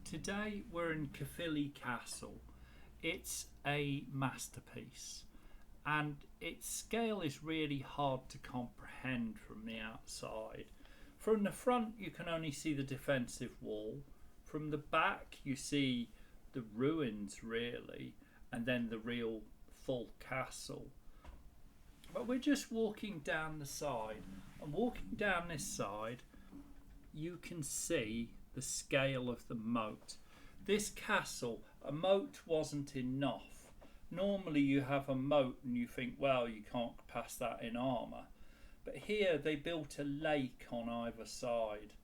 Today we're in Caerphilly Castle. It's a masterpiece and its scale is really hard to comprehend from the outside. From the front you can only see the defensive wall. From the back you see the ruins really, and then the real full castle. But we're just walking down the side, and walking down this side you can see the scale of the moat. This castle, a moat wasn't enough. Normally you have a moat and you think, well, you can't pass that in armour. But here they built a lake on either side,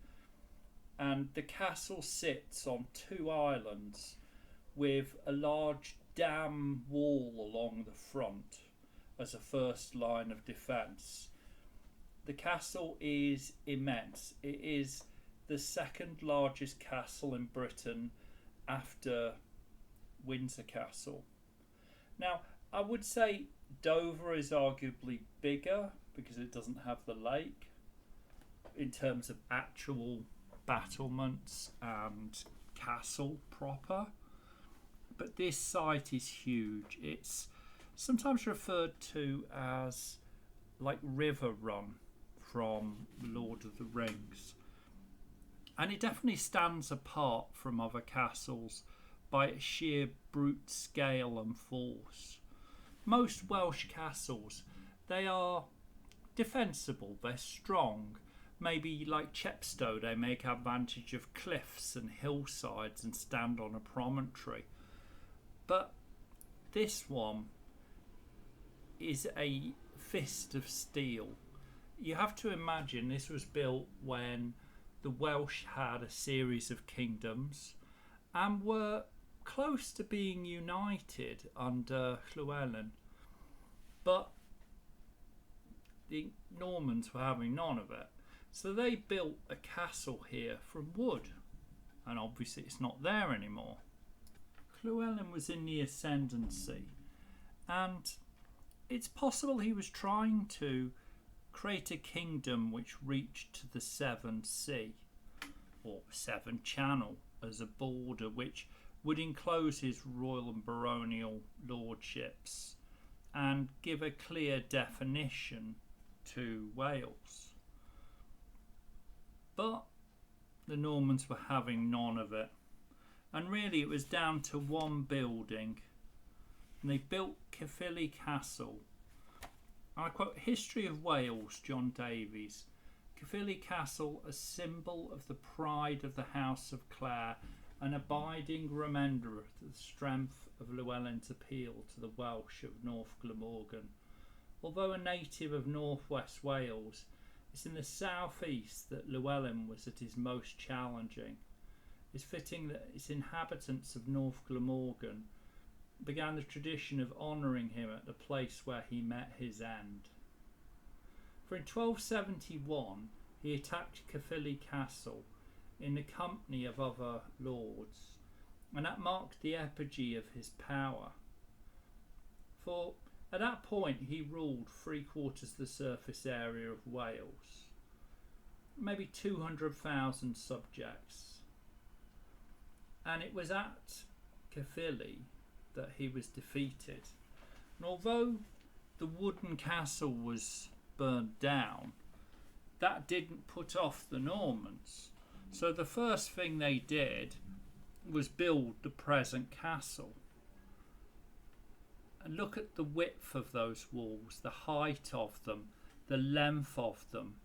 and the castle sits on two islands with a large dam wall along the front as a first line of defence. The castle is immense. It is the second largest castle in Britain after Windsor Castle. Now, I would say Dover is arguably bigger because it doesn't have the lake in terms of actual battlements and castle proper. But this site is huge. It's sometimes referred to as like River Run from Lord of the Rings. And it definitely stands apart from other castles by its sheer brute scale and force. Most Welsh castles, they are defensible, they're strong. Maybe like Chepstow, they make advantage of cliffs and hillsides and stand on a promontory. But this one is a fist of steel. You have to imagine this was built when the Welsh had a series of kingdoms and were close to being united under Llywelyn. But the Normans were having none of it. So they built a castle here from wood. And obviously it's not there anymore. Llywelyn was in the ascendancy. And it's possible he was trying to create a kingdom which reached to the Severn Sea, or Severn Channel, as a border which would enclose his royal and baronial lordships and give a clear definition to Wales. But the Normans were having none of it, and really it was down to one building, and they built Caerphilly Castle. I quote History of Wales, John Davies. Caerphilly Castle, a symbol of the pride of the House of Clare, an abiding reminder of the strength of Llewellyn's appeal to the Welsh of North Glamorgan. Although a native of northwest Wales, it's in the southeast that Llewellyn was at his most challenging. It's fitting that its inhabitants of North Glamorgan began the tradition of honouring him at the place where he met his end. For in 1271 he attacked Caerphilly Castle in the company of other lords, and that marked the apogee of his power. For at that point he ruled 3/4 the surface area of Wales, maybe 200,000 subjects. And it was at Caerphilly that he was defeated. And although the wooden castle was burned down, that didn't put off the Normans. So the first thing they did was build the present castle. And look at the width of those walls, the height of them, the length of them.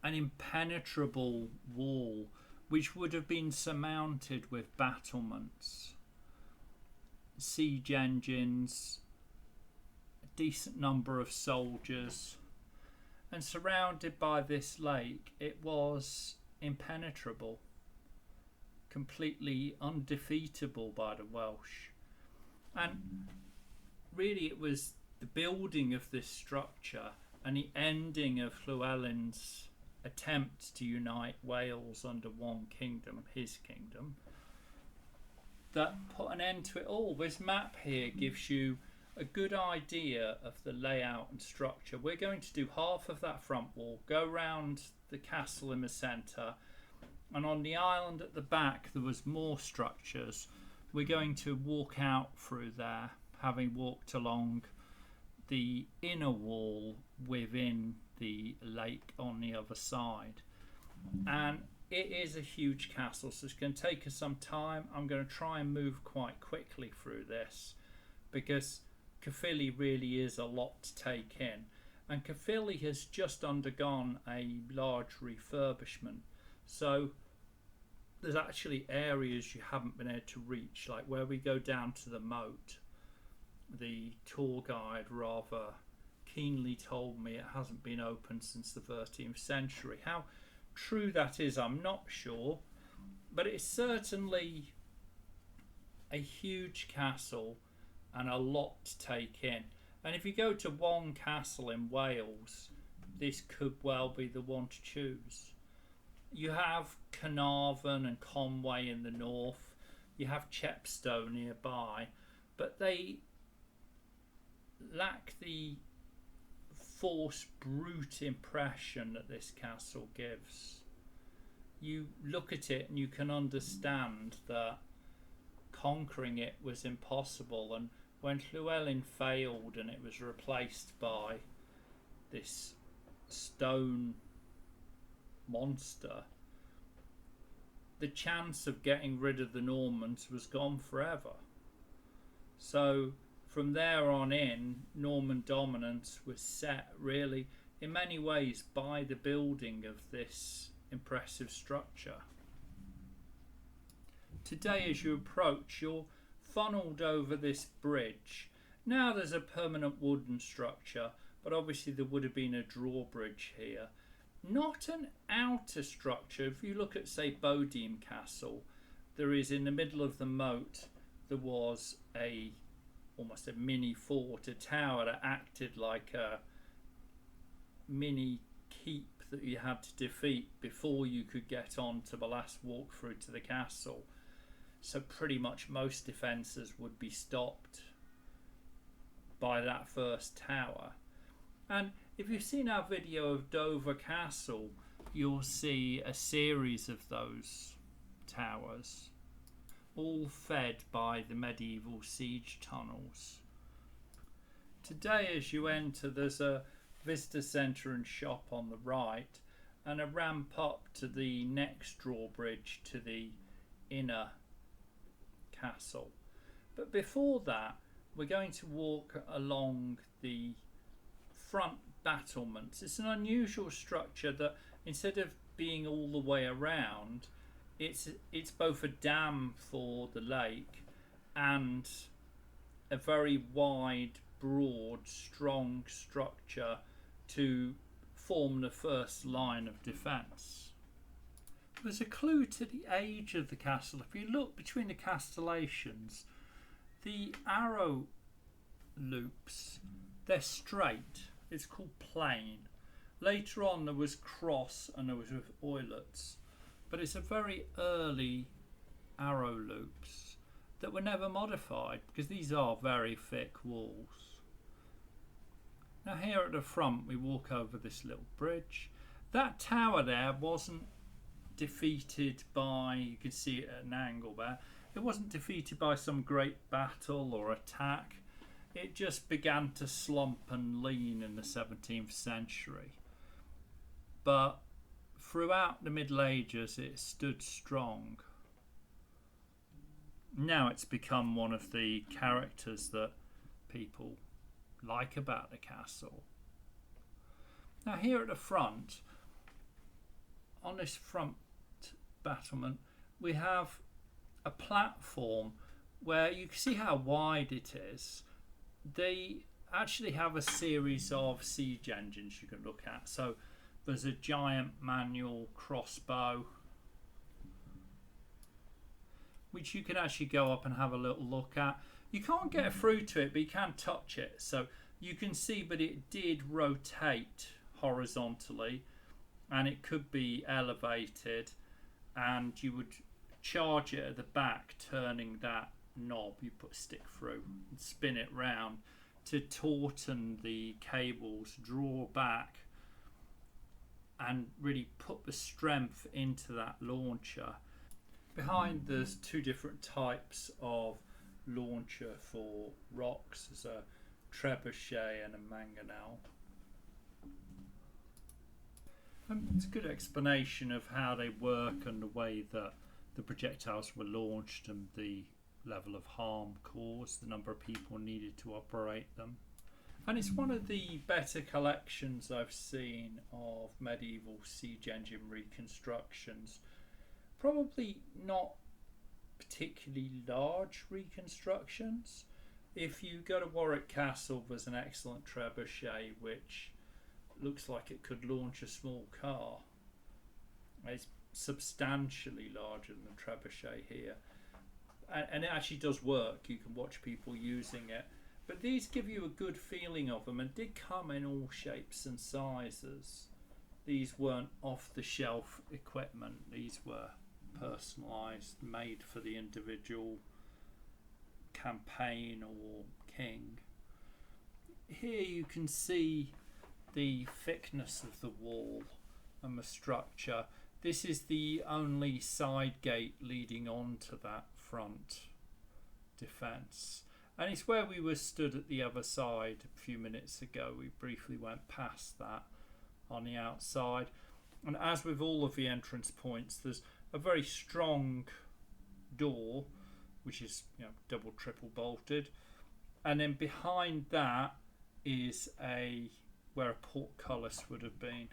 An impenetrable wall which would have been surmounted with battlements, siege engines, a decent number of soldiers, and surrounded by this lake, it was impenetrable, completely undefeatable by the Welsh. And really it was the building of this structure and the ending of Llywelyn's attempt to unite Wales under one kingdom, his kingdom, that put an end to it all. This map here gives you a good idea of the layout and structure. We're going to do half of that front wall, go round the castle in the centre, and on the island at the back there was more structures. We're going to walk out through there, having walked along the inner wall within the lake on the other side. And it is a huge castle, so it's going to take us some time. I'm going to try and move quite quickly through this because Caerphilly really is a lot to take in. And Caerphilly has just undergone a large refurbishment. So there's actually areas you haven't been able to reach, like where we go down to the moat. The tour guide rather keenly told me it hasn't been open since the 13th century. How true that is, I'm not sure, but it's certainly a huge castle and a lot to take in. And if you go to one castle in Wales, this could well be the one to choose. You have Carnarvon and Conway in the north, you have Chepstow nearby, but they lack the forced, brute impression that this castle gives. You look at it and you can understand that conquering it was impossible, and when Llewellyn failed and it was replaced by this stone monster, the chance of getting rid of the Normans was gone forever. So from there on in, Norman dominance was set really in many ways by the building of this impressive structure. Today as you approach, you're funneled over this bridge. Now there's a permanent wooden structure, but obviously there would have been a drawbridge here. Not an outer structure. If you look at, say, Cadw Castle, there is in the middle of the moat, there was almost a mini fort, a tower that acted like a mini keep that you had to defeat before you could get on to the last walkthrough to the castle. So pretty much most defences would be stopped by that first tower. And if you've seen our video of Dover Castle, you'll see a series of those towers, all fed by the medieval siege tunnels. Today as you enter, there's a visitor centre and shop on the right and a ramp up to the next drawbridge to the inner castle. But before that, we're going to walk along the front battlements. It's an unusual structure that instead of being all the way around, it's both a dam for the lake and a very wide, broad, strong structure to form the first line of defence. There's a clue to the age of the castle. If you look between the castellations, the arrow loops, they're straight. It's called plain. Later on there was cross and there was with oilets, but it's a very early arrow loops that were never modified because these are very thick walls. Now here at the front we walk over this little bridge. That tower there wasn't defeated by, you can see it at an angle there, it wasn't defeated by some great battle or attack. It just began to slump and lean in the 17th century. But throughout the Middle Ages it stood strong. Now it's become one of the characters that people like about the castle. Now here at the front, on this front battlement, we have a platform where you can see how wide it is. They actually have a series of siege engines you can look at. So there's a giant manual crossbow, which you can actually go up and have a little look at. You can't get through to it, but you can touch it. So you can see, but it did rotate horizontally and it could be elevated, and you would charge it at the back, turning that knob you put a stick through and spin it round to tauten the cables, draw back and really put the strength into that launcher. Behind, there's two different types of launcher for rocks. There's a trebuchet and a mangonel. And it's a good explanation of how they work and the way that the projectiles were launched and the level of harm caused, the number of people needed to operate them. And it's one of the better collections I've seen of medieval siege engine reconstructions. Probably not particularly large reconstructions. If you go to Warwick Castle, there's an excellent trebuchet which looks like it could launch a small car. It's substantially larger than the trebuchet here, and it actually does work. You can watch people using it. But these give you a good feeling of them, and did come in all shapes and sizes. These weren't off-the-shelf equipment. These were personalised, made for the individual campaign or king. Here you can see the thickness of the wall and the structure. This is the only side gate leading on to that front defence. And it's where we were stood at the other side a few minutes ago. We briefly went past that on the outside. And as with all of the entrance points, there's a very strong door, which is double, triple bolted. And then behind that is where a portcullis would have been.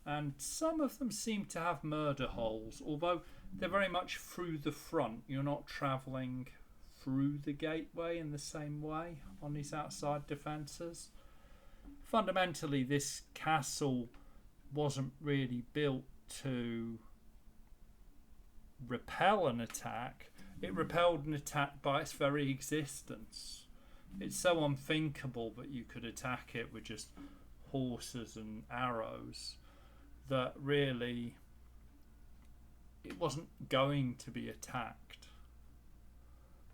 And some of them seem to have murder holes, although they're very much through the front. You're not travelling through the gateway in the same way on these outside defences. Fundamentally, this castle wasn't really built to repel an attack. It repelled an attack by its very existence. It's so unthinkable that you could attack it with just horses and arrows that really it wasn't going to be attacked.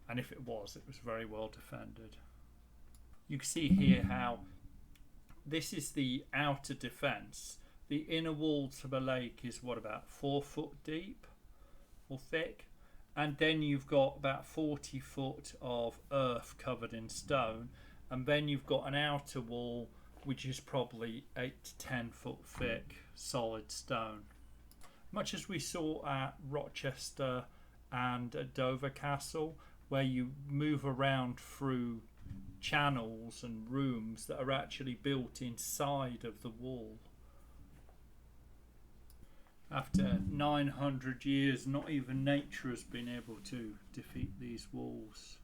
And if it was very well defended. You can see here how this is the outer defence. The inner wall to the lake is about 4 foot deep or thick, and then you've got about 40 foot of earth covered in stone, and then you've got an outer wall which is probably 8 to 10 foot thick solid stone, much as we saw at Rochester and at Dover Castle, where you move around through channels and rooms that are actually built inside of the wall. After 900 years, not even nature has been able to defeat these walls.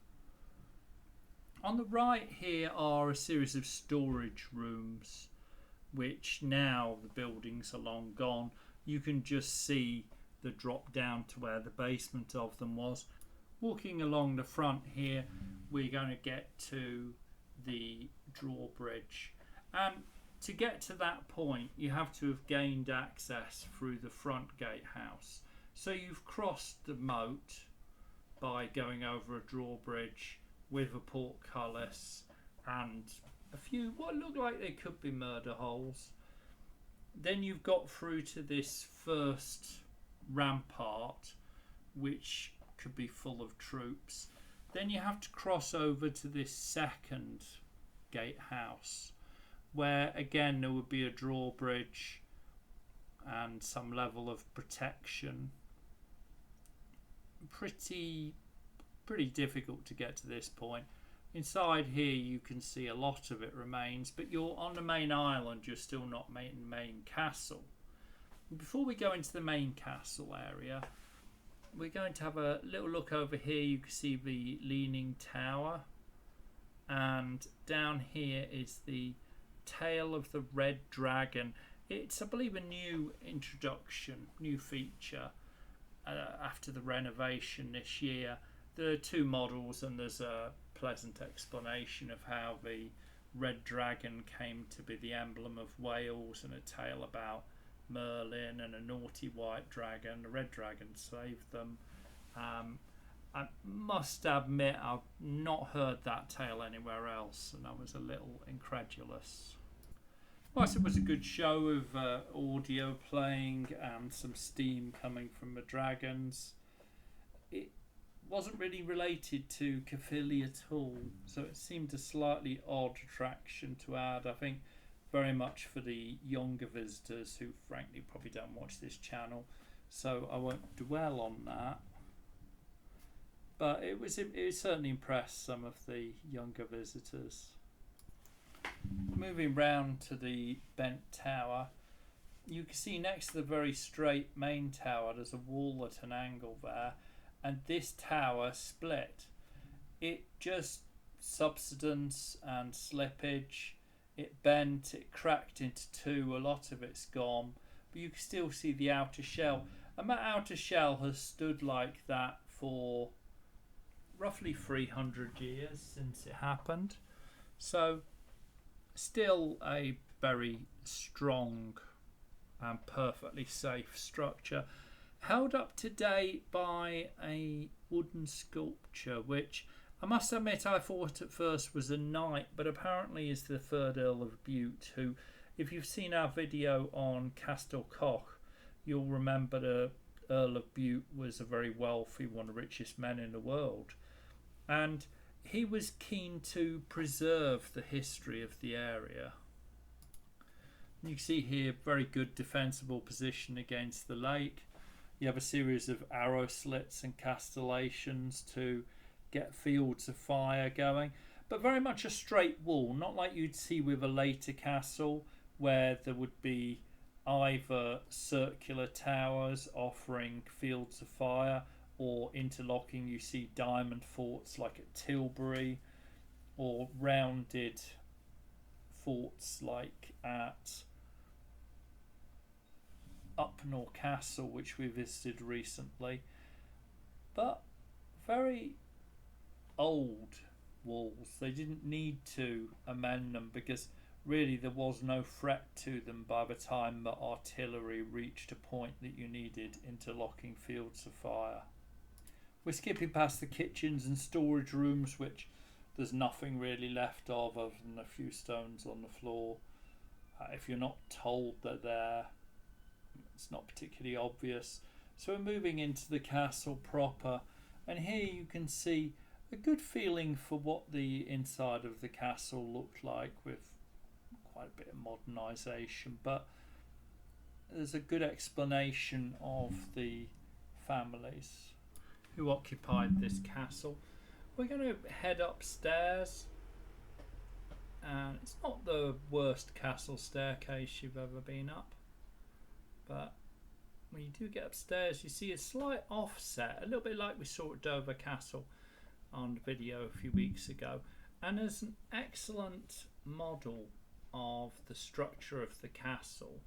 On the right here are a series of storage rooms, which now the buildings are long gone. You can just see the drop down to where the basement of them was. Walking along the front here, we're going to get to the drawbridge, and to get to that point you have to have gained access through the front gatehouse. So you've crossed the moat by going over a drawbridge with a portcullis and a few what look like they could be murder holes. Then you've got through to this first rampart, which could be full of troops. Then you have to cross over to this second gatehouse, where again there would be a drawbridge and some level of protection. Pretty difficult to get to this point. Inside here you can see a lot of it remains, but you're on the main island, you're still not in main castle. Before we go into the main castle area, we're going to have a little look over here. You can see the leaning tower, and down here is the tail of the red dragon. It's, I believe, a new introduction, new feature after the renovation this year. There are two models, and there's a pleasant explanation of how the red dragon came to be the emblem of Wales, and a tale about Merlin and a naughty white dragon. The red dragon saved them. I must admit I've not heard that tale anywhere else, and I was a little incredulous. Whilst it was a good show of audio playing and some steam coming from the dragons, it wasn't really related to Caerphilly at all, so it seemed a slightly odd attraction to add. I think very much for the younger visitors who frankly probably don't watch this channel, so I won't dwell on that. But it certainly impressed some of the younger visitors. Moving round to the bent tower, you can see next to the very straight main tower there's a wall at an angle there, and this tower split. It just subsidence and slippage, it bent, it cracked into two, a lot of it's gone, but you can still see the outer shell, and that outer shell has stood like that for roughly 300 years since it happened, so still a very strong and perfectly safe structure, held up to date by a wooden sculpture, which I must admit I thought at first was a knight, but apparently is the 3rd Earl of Bute, who, if you've seen our video on Castle Koch, you'll remember the Earl of Bute was a very wealthy, one of the richest men in the world, and he was keen to preserve the history of the area. You can see here very good defensible position against the lake. You have a series of arrow slits and castellations to get fields of fire going, but very much a straight wall, not like you'd see with a later castle where there would be either circular towers offering fields of fire or interlocking. You see diamond forts like at Tilbury, or rounded forts like at Upnor Castle, which we visited recently, but very old walls. They didn't need to amend them because really there was no threat to them by the time that artillery reached a point that you needed interlocking fields of fire. We're skipping past the kitchens and storage rooms, which there's nothing really left of other than a few stones on the floor. If you're not told that they're, it's not particularly obvious. So we're moving into the castle proper, and here you can see a good feeling for what the inside of the castle looked like, with quite a bit of modernisation, but there's a good explanation of the families who occupied this castle. We're going to head upstairs, and it's not the worst castle staircase you've ever been up, but when you do get upstairs you see a slight offset, a little bit like we saw at Dover Castle on video a few weeks ago, and there's an excellent model of the structure of the castle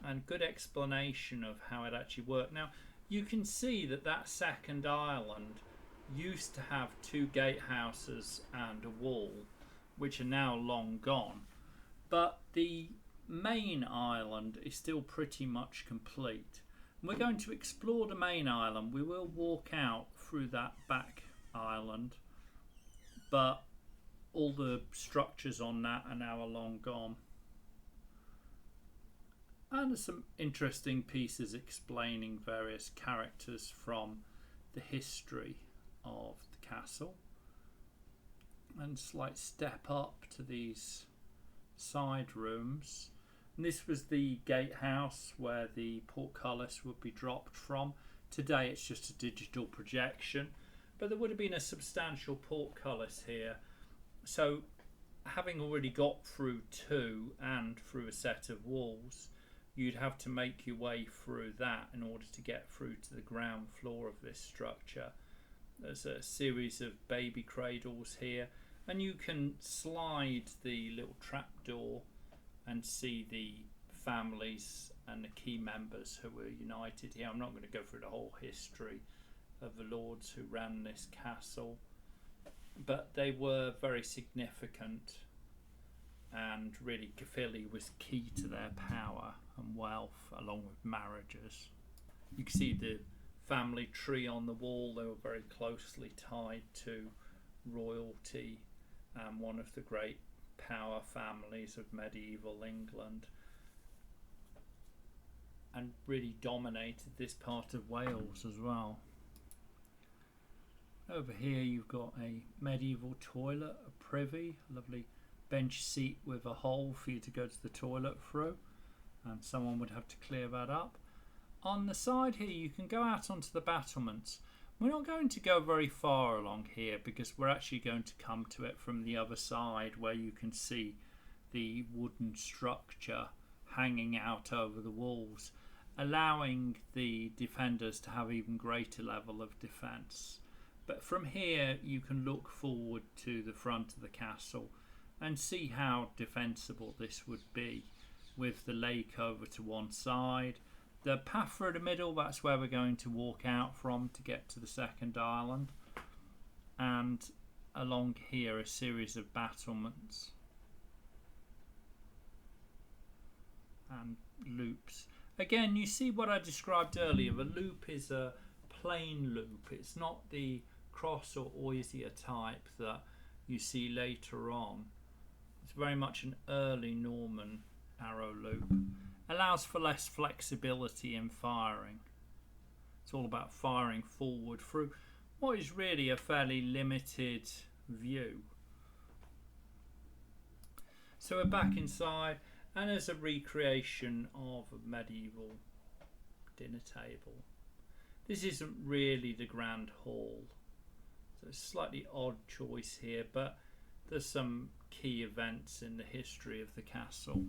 and good explanation of how it actually worked. Now you can see that that second island used to have 2 gatehouses and a wall, which are now long gone, but the main island is still pretty much complete. And we're going to explore the main island. We will walk out through that back island, but all the structures on that are now long gone. And there's some interesting pieces explaining various characters from the history of the castle. And slight step up to these side rooms. And this was the gatehouse where the portcullis would be dropped from. Today it's just a digital projection, but there would have been a substantial portcullis here. So having already got through 2 and through a set of walls, you'd have to make your way through that in order to get through to the ground floor of this structure. There's a series of baby cradles here, and you can slide the little trapdoor and see the families and the key members who were united here. I'm not going to go through the whole history of the lords who ran this castle, but they were very significant, and really Caerphilly was key to their power and wealth, along with marriages. You can see the family tree on the wall. They were very closely tied to royalty, and one of the great power families of medieval England and really dominated this part of Wales as well. Over here you've got a medieval toilet, a privy, a lovely bench seat with a hole for you to go to the toilet through, and someone would have to clear that up. On the side here you can go out onto the battlements. We're not going to go very far along here because we're actually going to come to it from the other side, where you can see the wooden structure hanging out over the walls, allowing the defenders to have even greater level of defence. But from here you can look forward to the front of the castle and see how defensible this would be, with the lake over to one side. The path through the middle, that's where we're going to walk out from to get to the second island. And along here a series of battlements and loops. Again, you see what I described earlier. The loop is a plain loop. It's not the cross or osier type that you see later on. It's very much an early Norman arrow loop. Allows for less flexibility in firing. It's all about firing forward through what is really a fairly limited view. So we're back inside, and there's a recreation of a medieval dinner table. This isn't really the grand hall, so it's a slightly odd choice here, but there's some key events in the history of the castle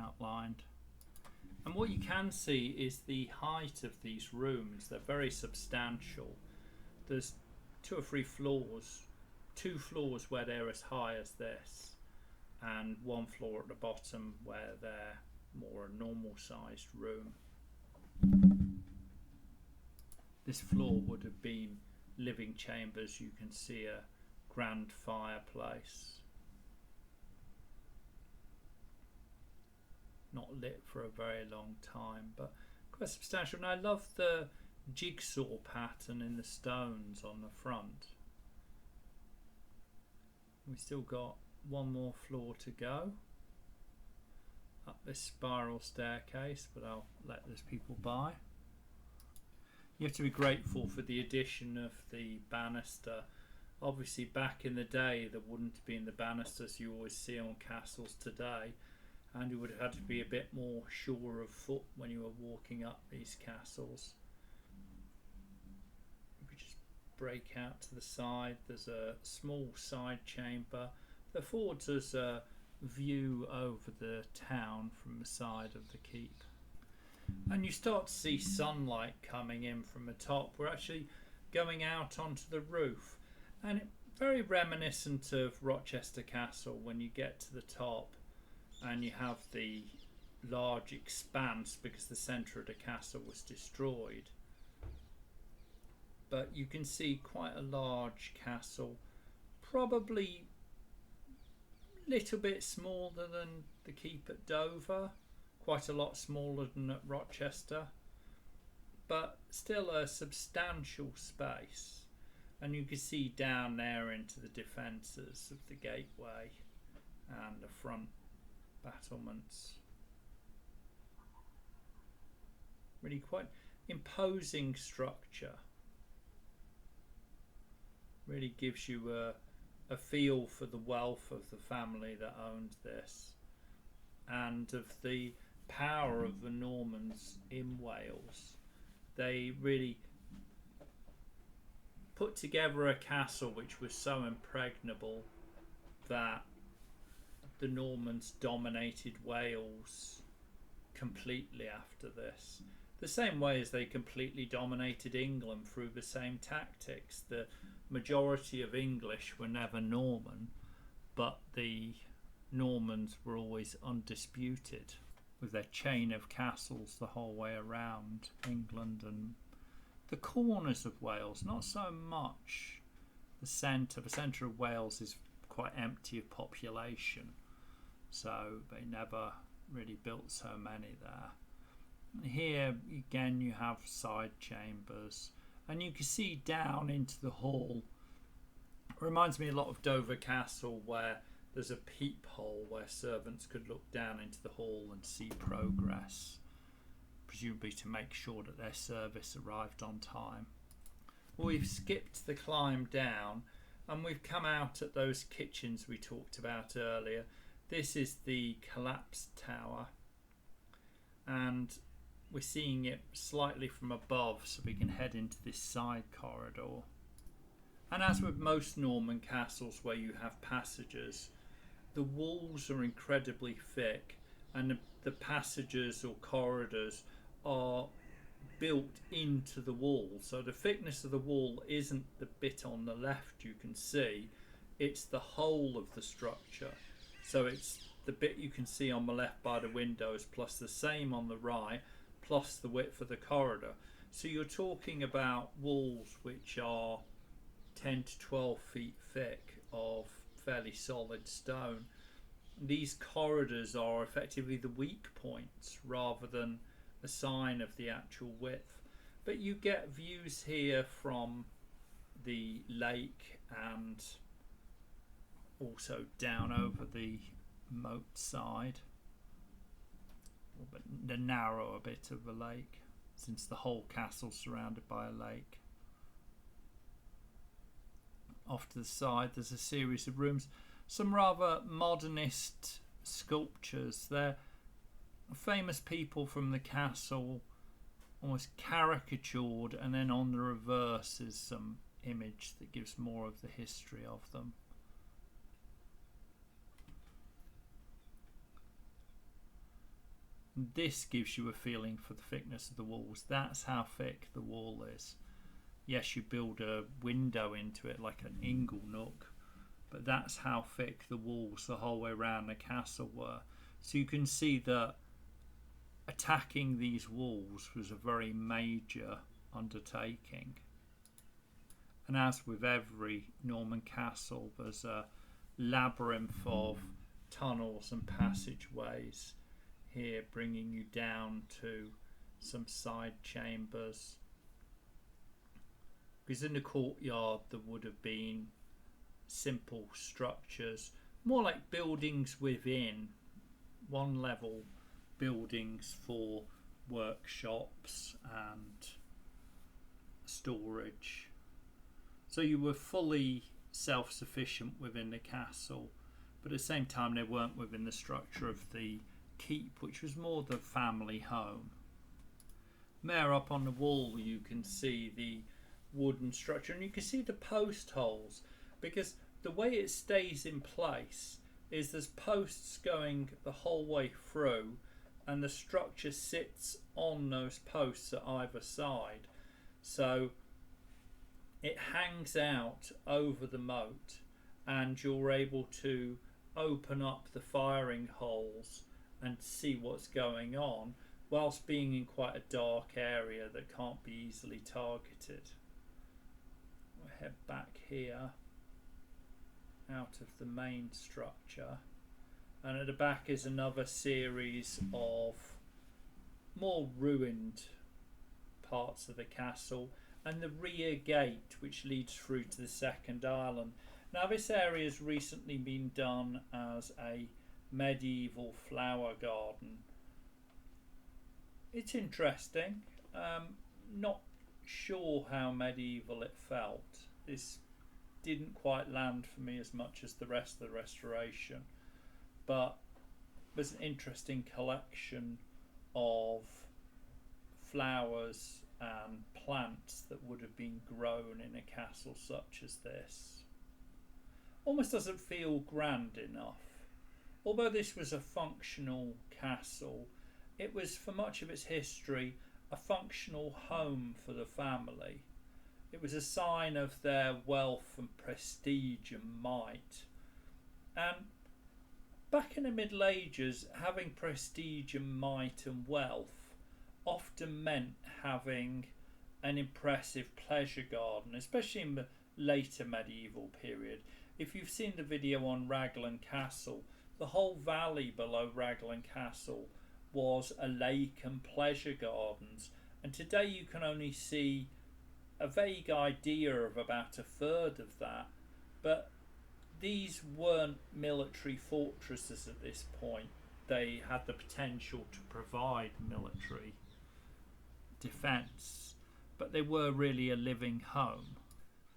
outlined. And what you can see is the height of these rooms. They're very substantial. There's 2 or 3 floors, 2 floors where they're as high as this, and 1 floor at the bottom where they're more a normal sized room. This floor would have been living chambers. You can see a grand fireplace, not lit for a very long time, but quite substantial. And I love the jigsaw pattern in the stones on the front. We still got 1 more floor to go up this spiral staircase, but I'll let those people by. You have to be grateful for the addition of the banister. Obviously back in the day there wouldn't have been the banisters you always see on castles today, and you would have had to be a bit more sure of foot when you were walking up these castles. We just break out to the side. There's a small side chamber that affords us a view over the town from the side of the keep. And you start to see sunlight coming in from the top. We're actually going out onto the roof, and it's very reminiscent of Rochester Castle when you get to the top and you have the large expanse because the centre of the castle was destroyed. But you can see quite a large castle, probably a little bit smaller than the keep at Dover, quite a lot smaller than at Rochester, but still a substantial space. And you can see down there into the defences of the gateway and the front battlements. Really quite imposing structure. Really gives you a feel for the wealth of the family that owned this, and of the power of the Normans in Wales. They really put together a castle which was so impregnable that the Normans dominated Wales completely after this. The same way as they completely dominated England through the same tactics. The majority of English were never Norman, but the Normans were always undisputed, with their chain of castles the whole way around England and the corners of Wales. Not so much the centre. The centre of Wales is quite empty of population, so they never really built so many there. Here again you have side chambers, and you can see down into the hall. It reminds me a lot of Dover Castle, where there's a peephole where servants could look down into the hall and see progress, presumably to make sure that their service arrived on time. Well, we've skipped the climb down and we've come out at those kitchens we talked about earlier. This is the collapsed tower, and we're seeing it slightly from above so we can head into this side corridor. And as with most Norman castles where you have passages, the walls are incredibly thick and the passages or corridors are built into the wall. So the thickness of the wall isn't the bit on the left you can see, it's the whole of the structure. So it's the bit you can see on the left by the windows plus the same on the right plus the width of the corridor. So you're talking about walls which are 10 to 12 feet thick of fairly solid stone. These corridors are effectively the weak points rather than a sign of the actual width. But you get views here from the lake and also down over the moat side, but the narrower bit of the lake, since the whole castle's surrounded by a lake. Off to the side there's a series of rooms, some rather modernist sculptures. They're famous people from the castle, almost caricatured, and then on the reverse is some image that gives more of the history of them. This gives you a feeling for the thickness of the walls. That's how thick the wall is. Yes, you build a window into it like an ingle nook, but that's how thick the walls the whole way around the castle were. So you can see that attacking these walls was a very major undertaking. And as with every Norman castle, there's a labyrinth of tunnels and passageways here, bringing you down to some side chambers. Because in the courtyard there would have been simple structures, more like buildings within, one level buildings for workshops and storage. So you were fully self-sufficient within the castle, but at the same time they weren't within the structure of the keep, which was more the family home. There up on the wall you can see the wooden structure, and you can see the post holes, because the way it stays in place is there's posts going the whole way through, and the structure sits on those posts at either side, so it hangs out over the moat, and you're able to open up the firing holes and see what's going on whilst being in quite a dark area that can't be easily targeted. We'll head back here out of the main structure, and at the back is another series of more ruined parts of the castle and the rear gate which leads through to the second island. Now this area has recently been done as a medieval flower garden. It's interesting. Not sure how medieval it felt. This didn't quite land for me as much as the rest of the restoration, but there's an interesting collection of flowers and plants that would have been grown in a castle such as this. Almost doesn't feel grand enough. Although this was a functional castle, it was for much of its history a functional home for the family. It was a sign of their wealth and prestige and might. And back in the Middle Ages, having prestige and might and wealth often meant having an impressive pleasure garden, especially in the later medieval period. If you've seen the video on Raglan Castle, the whole valley below Raglan Castle was a lake and pleasure gardens, and today you can only see a vague idea of about a third of that, but these weren't military fortresses at this point. They had the potential to provide military defence, but they were really a living home,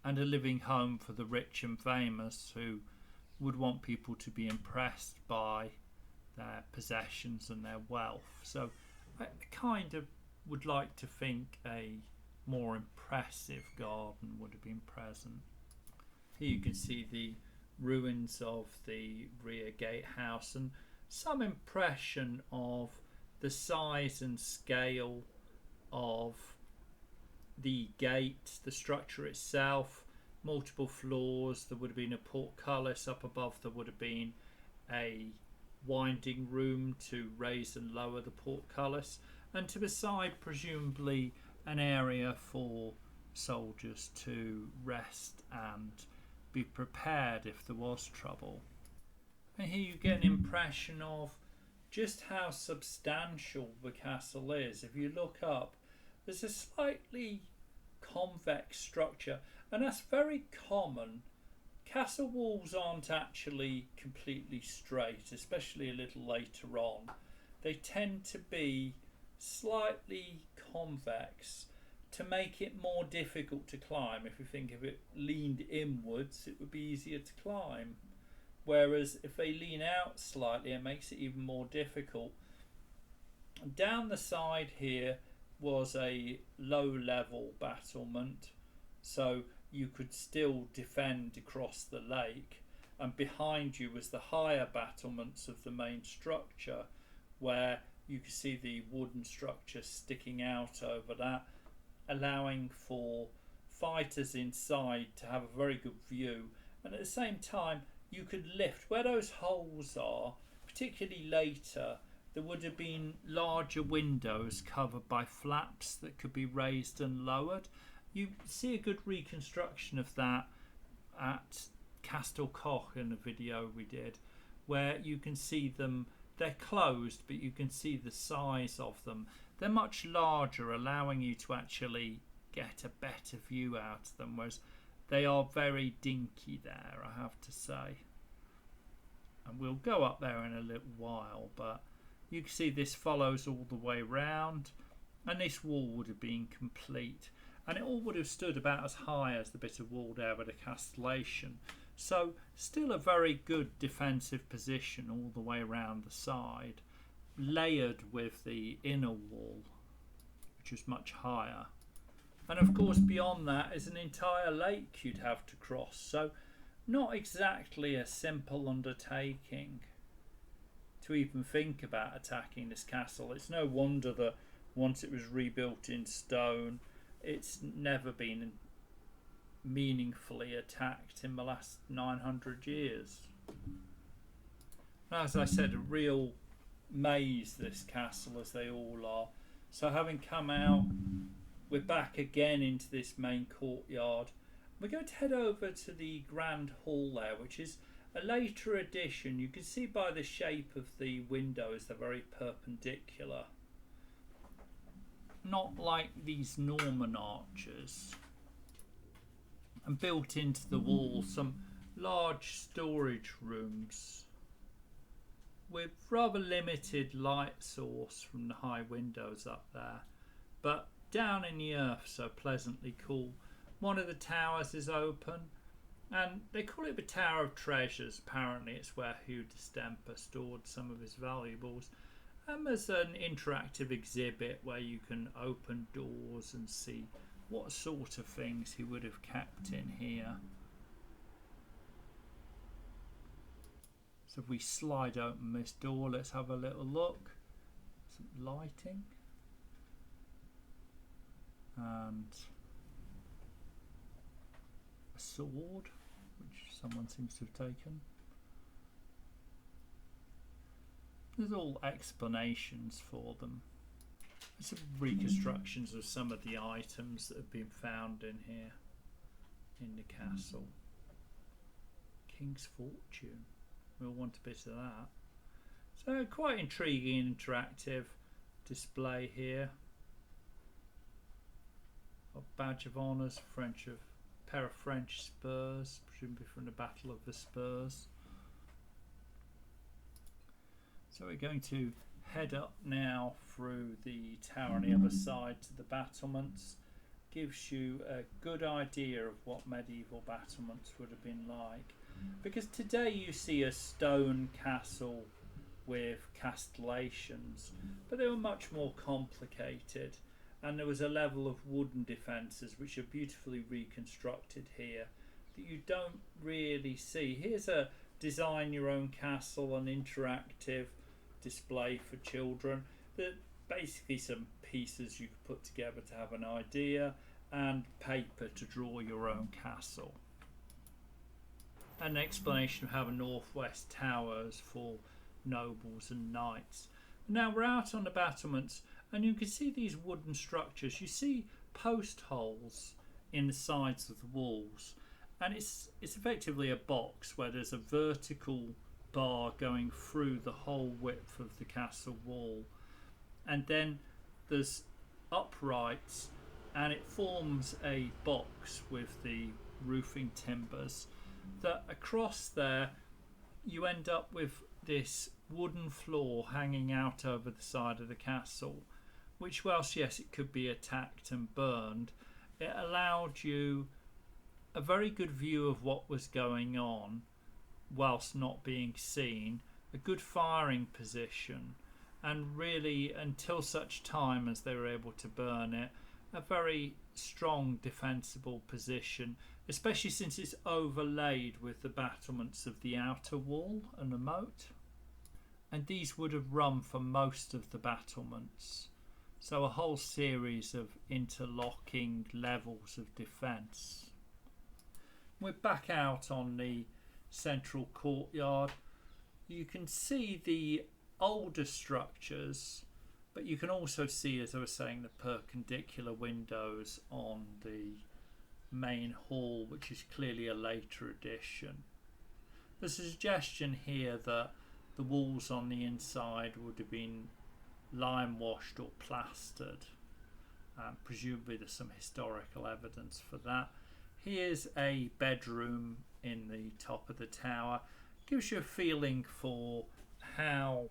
and a living home for the rich and famous who would want people to be impressed by their possessions and their wealth. So I kind of would like to think a more impressive garden would have been present. Here you can see the ruins of the rear gatehouse and some impression of the size and scale of the gate, the structure itself, multiple floors. There would have been a portcullis up above. There would have been a winding room to raise and lower the portcullis, and to the side presumably an area for soldiers to rest and be prepared if there was trouble. And here you get an impression of just how substantial the castle is. If you look up, there's a slightly convex structure, and that's very common. Castle walls aren't actually completely straight, especially a little later on. They tend to be slightly convex to make it more difficult to climb. If you think of it leaned inwards, it would be easier to climb. Whereas if they lean out slightly, it makes it even more difficult. Down the side here was a low-level battlement, so you could still defend across the lake, and behind you was the higher battlements of the main structure, where you could see the wooden structure sticking out over that, allowing for fighters inside to have a very good view. And at the same time, you could lift where those holes are. Particularly later, there would have been larger windows covered by flaps that could be raised and lowered. You see a good reconstruction of that at Castle Koch in a video we did, where you can see them. They're closed, but you can see the size of them. They're much larger, allowing you to actually get a better view out of them, whereas they are very dinky there, I have to say. And we'll go up there in a little while, but you can see this follows all the way round, and this wall would have been complete, and it all would have stood about as high as the bit of wall there with the castellation. So still a very good defensive position all the way around the side, layered with the inner wall, which is much higher. And of course beyond that is an entire lake you'd have to cross, so not exactly a simple undertaking to even think about attacking this castle. It's no wonder that once it was rebuilt in stone, it's never been meaningfully attacked in the last 900 years. As I said, a real maze, this castle, as they all are. So having come out, we're back again into this main courtyard. We're going to head over to the grand hall there, which is a later addition. You can see by the shape of the windows, they're very perpendicular, not like these Norman arches. And built into the wall, some large storage rooms with rather limited light source from the high windows up there, but down in the earth, so pleasantly cool. One of the towers is open, and they call it the Tower of Treasures. Apparently it's where Hugh Distemper stored some of his valuables. There's an interactive exhibit where you can open doors and see what sort of things he would have kept in here. So if we slide open this door, let's have a little look. Some lighting. And a sword, which someone seems to have taken. There's all explanations for them. Some reconstructions of some of the items that have been found in here, in the castle. King's Fortune. We'll want a bit of that. So quite intriguing, interactive display here. A badge of honours, French of pair of French spurs, presumably from the Battle of the Spurs. So we're going to head up now through the tower on the other side to the battlements. Gives you a good idea of what medieval battlements would have been like, because today you see a stone castle with castellations, but they were much more complicated, and there was a level of wooden defences which are beautifully reconstructed here that you don't really see. Here's a design your own castle, an interactive display for children, that basically some pieces you could put together to have an idea, and paper to draw your own castle. An explanation of how the northwest towers for nobles and knights. Now we're out on the battlements, and you can see these wooden structures. You see post holes in the sides of the walls, and it's effectively a box where there's a vertical bar going through the whole width of the castle wall, and then there's uprights, and it forms a box with the roofing timbers that across there you end up with this wooden floor hanging out over the side of the castle, which, whilst yes it could be attacked and burned, it allowed you a very good view of what was going on whilst not being seen, a good firing position, and really, until such time as they were able to burn it, a very strong defensible position, especially since it's overlaid with the battlements of the outer wall and the moat. And these would have run for most of the battlements, so a whole series of interlocking levels of defence. We're back out on the central courtyard. You can see the older structures, but you can also see, as I was saying, the perpendicular windows on the main hall, which is clearly a later addition. There's a suggestion here that the walls on the inside would have been lime washed or plastered. Presumably there's some historical evidence for that. Here's a bedroom in the top of the tower. Gives you a feeling for how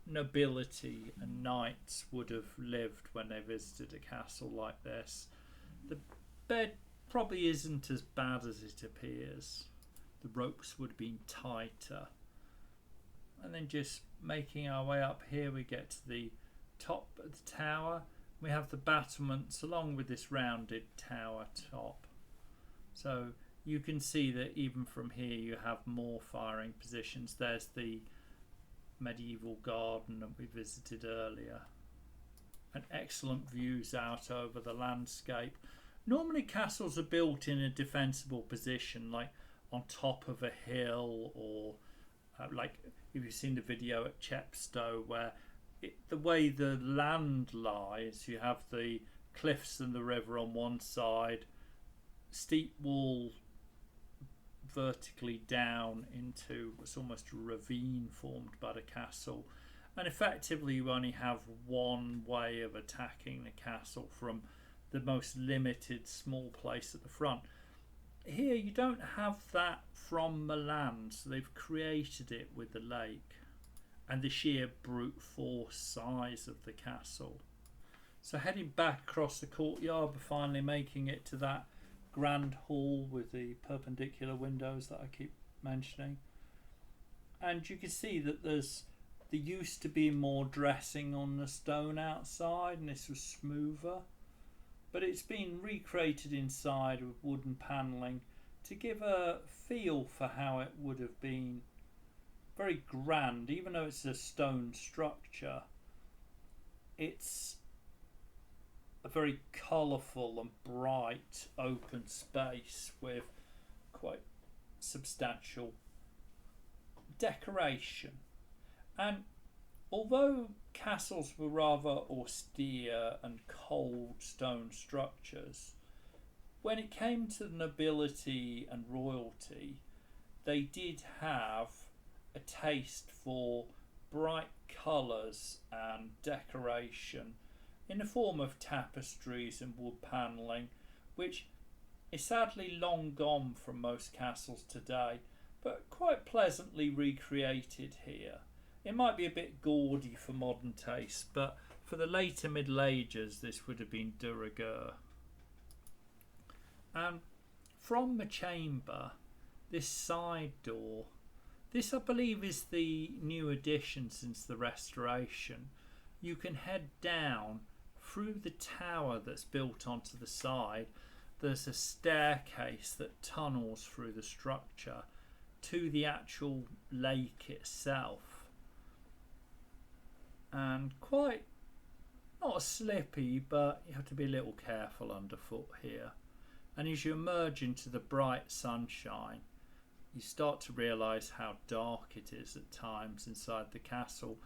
nobility and knights would have lived when they visited a castle like this. The bed probably isn't as bad as it appears. The ropes would have been tighter. And then just making our way up here, we get to the top of the tower. We have the battlements along with this rounded tower top. So you can see that even from here you have more firing positions. There's the medieval garden that we visited earlier, and excellent views out over the landscape. Normally castles are built in a defensible position, like on top of a hill, or like if you've seen the video at Chepstow, where the way the land lies, you have the cliffs and the river on one side, steep wall vertically down into what's almost a ravine formed by the castle, and effectively you only have one way of attacking the castle from the most limited small place at the front. Here you don't have that from the land, so they've created it with the lake and the sheer brute force size of the castle. So heading back across the courtyard, we're finally making it to that grand hall with the perpendicular windows that I keep mentioning, and you can see that there used to be more dressing on the stone outside, and this was smoother, but it's been recreated inside with wooden panelling to give a feel for how it would have been. Very grand, even though it's a stone structure. It's a very colourful and bright open space with quite substantial decoration. And although castles were rather austere and cold stone structures, when it came to nobility and royalty, they did have a taste for bright colours and decoration in the form of tapestries and wood panelling, which is sadly long gone from most castles today, but quite pleasantly recreated here. It might be a bit gaudy for modern taste, but for the later Middle Ages this would have been de rigueur. And from the chamber, this side door, this I believe is the new addition since the restoration. You can head down through the tower that's built onto the side. There's a staircase that tunnels through the structure to the actual lake itself. And quite, not slippy, but you have to be a little careful underfoot here. And as you emerge into the bright sunshine, you start to realise how dark it is at times inside the castle.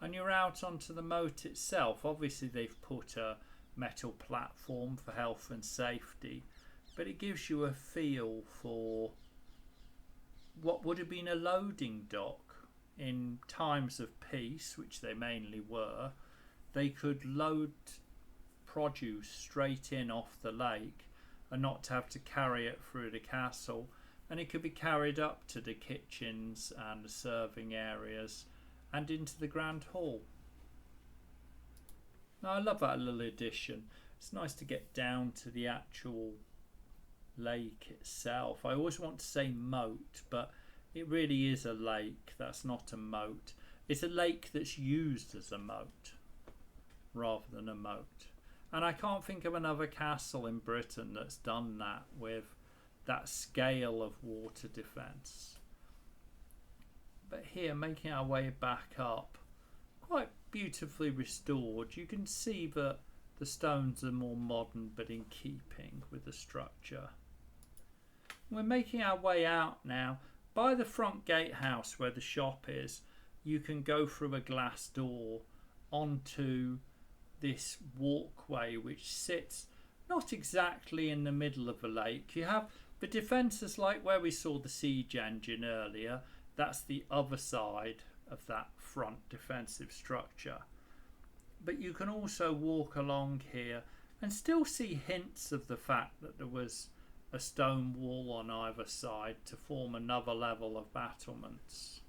And you're out onto the moat itself. Obviously they've put a metal platform for health and safety, but it gives you a feel for what would have been a loading dock in times of peace, which they mainly were. They could load produce straight in off the lake and not have to carry it through the castle, and it could be carried up to the kitchens and the serving areas and into the grand hall. Now I love that little addition. It's nice to get down to the actual lake itself. I always want to say moat, but it really is a lake. That's not a moat. It's a lake that's used as a moat rather than a moat. And I can't think of another castle in Britain that's done that with that scale of water defence. But here, making our way back up, quite beautifully restored. You can see that the stones are more modern but in keeping with the structure. We're making our way out now. By the front gatehouse where the shop is, you can go through a glass door onto this walkway which sits not exactly in the middle of the lake. You have the defences like where we saw the siege engine earlier. That's the other side of that front defensive structure. But you can also walk along here and still see hints of the fact that there was a stone wall on either side to form another level of battlements.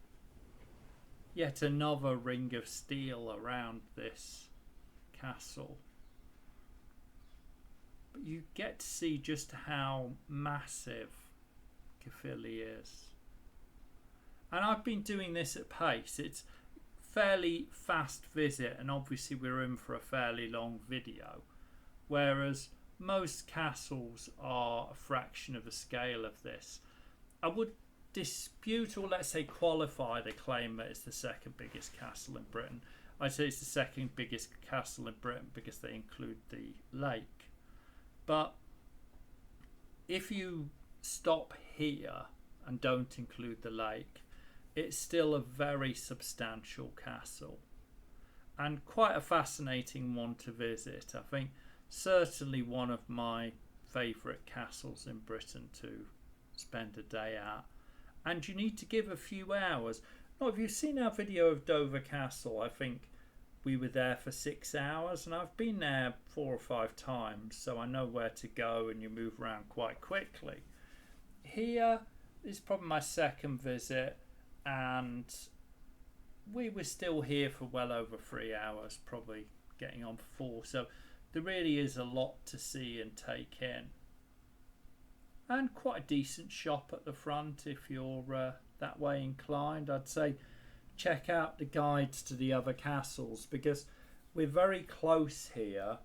Yet another ring of steel around this castle. But you get to see just how massive Caerphilly is. And I've been doing this at pace. It's fairly fast visit, and obviously we're in for a fairly long video, whereas most castles are a fraction of the scale of this. I would dispute, or let's say qualify, the claim that it's the second biggest castle in Britain. I'd say it's the second biggest castle in Britain because they include the lake. But if you stop here and don't include the lake, it's still a very substantial castle and quite a fascinating one to visit. I think certainly one of my favourite castles in Britain to spend a day at. And you need to give a few hours. Now, if you've seen our video of Dover Castle, I think we were there for 6 hours, and I've been there 4 or 5 times, so I know where to go, and you move around quite quickly. Here is probably my second visit, and we were still here for well over 3 hours, probably getting on 4, so there really is a lot to see and take in. And quite a decent shop at the front if you're that way inclined. I'd say check out the guides to the other castles, because we're very close here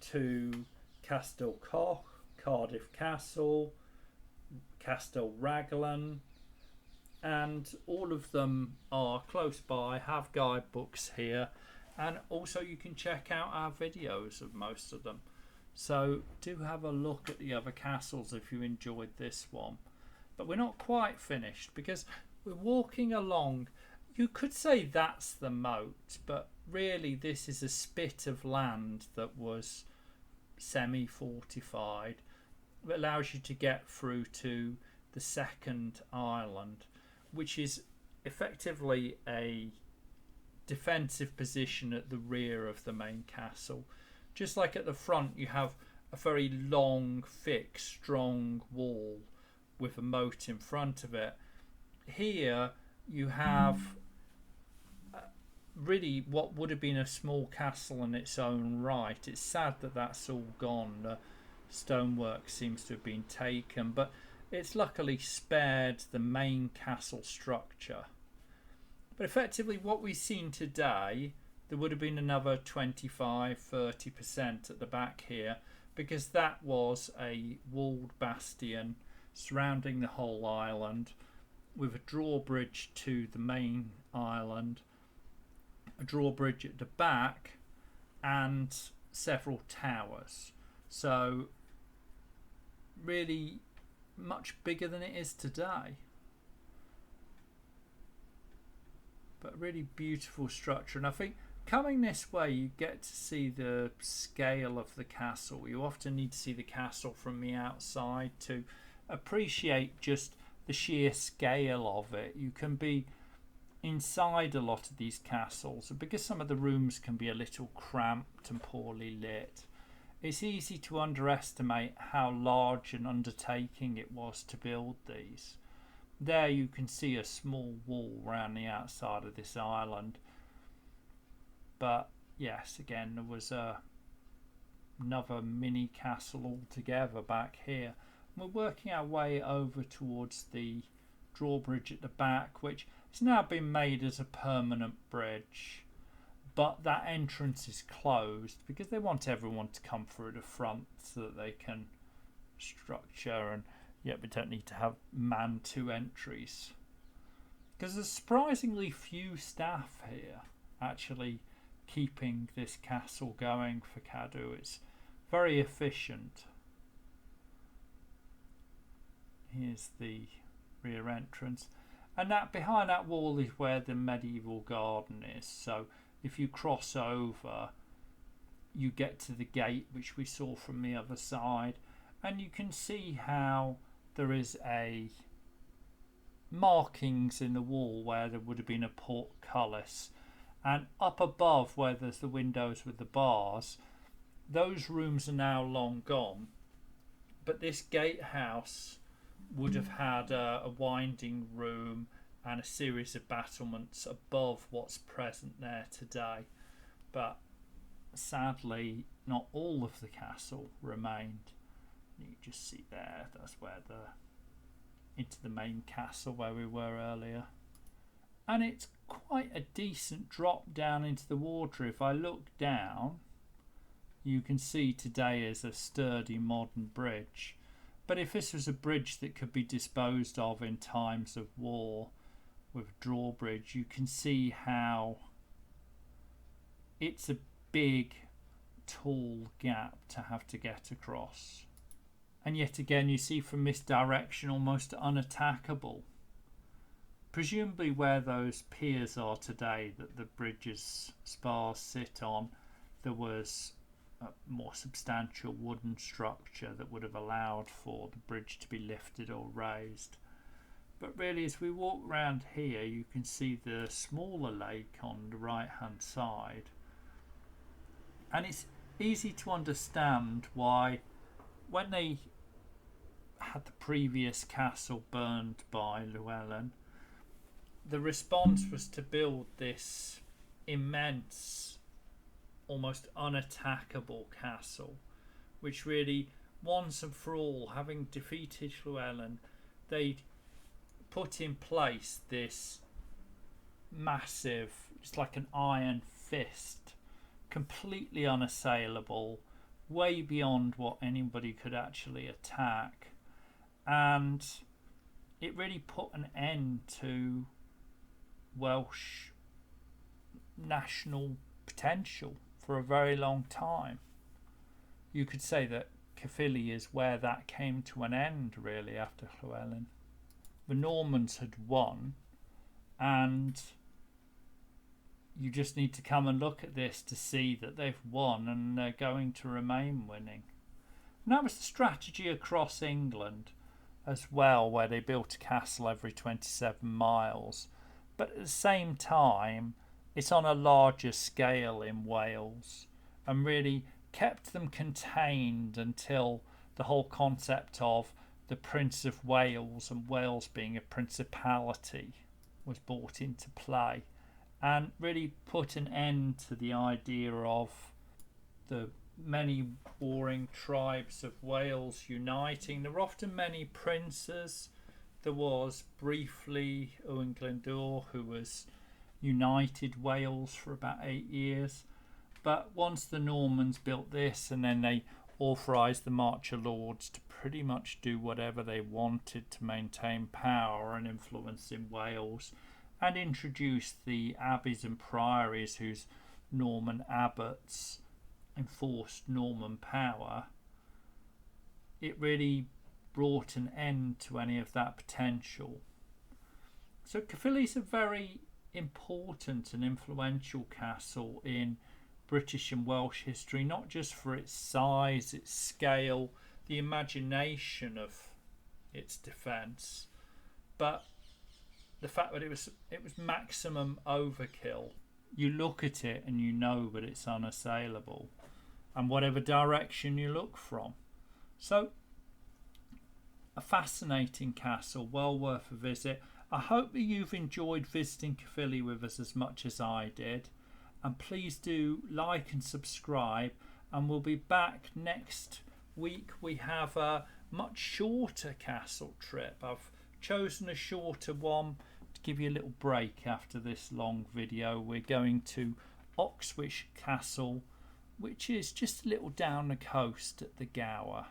to Castell, Cardiff Castle, Castell Raglan, and all of them are close by, have guidebooks here, and also you can check out our videos of most of them. So do have a look at the other castles if you enjoyed this one. But we're not quite finished, because we're walking along. You could say that's the moat, but really this is a spit of land that was semi-fortified. It allows you to get through to the second island, which is effectively a defensive position at the rear of the main castle. Just like at the front, you have a very long, thick, strong wall with a moat in front of it. Here you have really what would have been a small castle in its own right. It's sad that that's all gone. The stonework seems to have been taken, but it's luckily spared the main castle structure. But effectively what we've seen today, there would have been another 25-30% at the back here, because that was a walled bastion surrounding the whole island with a drawbridge to the main island, a drawbridge at the back, and several towers. So really much bigger than it is today, but really beautiful structure. And I think coming this way you get to see the scale of the castle. You often need to see the castle from the outside to appreciate just the sheer scale of it. You can be inside a lot of these castles, and because some of the rooms can be a little cramped and poorly lit, it's easy to underestimate how large an undertaking it was to build these. There you can see a small wall around the outside of this island, but yes, again there was another mini castle altogether back here. We're working our way over towards the drawbridge at the back, which has now been made as a permanent bridge, but that entrance is closed because they want everyone to come through the front so that they can structure, and yet we don't need to have manned 2 entries because there's surprisingly few staff here actually keeping this castle going for Cadw. It's very efficient. Here's the rear entrance, and that behind that wall is where the medieval garden is. So if you cross over you get to the gate which we saw from the other side, and you can see how there is a markings in the wall where there would have been a portcullis, and up above where there's the windows with the bars, those rooms are now long gone, but this gatehouse would have had a winding room and a series of battlements above what's present there today. But sadly not all of the castle remained. You can just see there, that's where into the main castle where we were earlier, and it's quite a decent drop down into the water. If I look down you can see today is a sturdy modern bridge, but if this was a bridge that could be disposed of in times of war with drawbridge, you can see how it's a big tall gap to have to get across. And yet again you see from this direction almost unattackable. Presumably where those piers are today that the bridge's spars sit on, there was a more substantial wooden structure that would have allowed for the bridge to be lifted or raised. But really as we walk around here you can see the smaller lake on the right hand side, and it's easy to understand why when they had the previous castle burned by Llewellyn, the response was to build this immense, almost unattackable castle, which really, once and for all, having defeated Llewellyn, they'd put in place this massive, it's like an iron fist, completely unassailable, way beyond what anybody could actually attack, and it really put an end to Welsh national potential for a very long time. You could say that Caerphilly is where that came to an end really after Llewellyn. The Normans had won, and you just need to come and look at this to see that they've won and they're going to remain winning. And that was the strategy across England as well, where they built a castle every 27 miles. But at the same time, it's on a larger scale in Wales, and really kept them contained until the whole concept of the Prince of Wales and Wales being a principality was brought into play, and really put an end to the idea of the many warring tribes of Wales uniting. There were often many princes. There was briefly Owen Glyndŵr, who was united Wales for about 8 years. But once the Normans built this, and then they authorised the Marcher Lords to pretty much do whatever they wanted to maintain power and influence in Wales, and introduced the abbeys and priories whose Norman abbots enforced Norman power, it really brought an end to any of that potential. So Caerphilly is a very important and influential castle in British and Welsh history, not just for its size, its scale, the imagination of its defence, but the fact that it was maximum overkill. You look at it and you know that it's unassailable, and whatever direction you look from. So a fascinating castle, well worth a visit. I hope that you've enjoyed visiting Caerphilly with us as much as I did, and please do like and subscribe, and we'll be back next week. We have a much shorter castle trip. I've chosen a shorter one to give you a little break after this long video. We're going to Oxwich Castle, which is just a little down the coast at the Gower.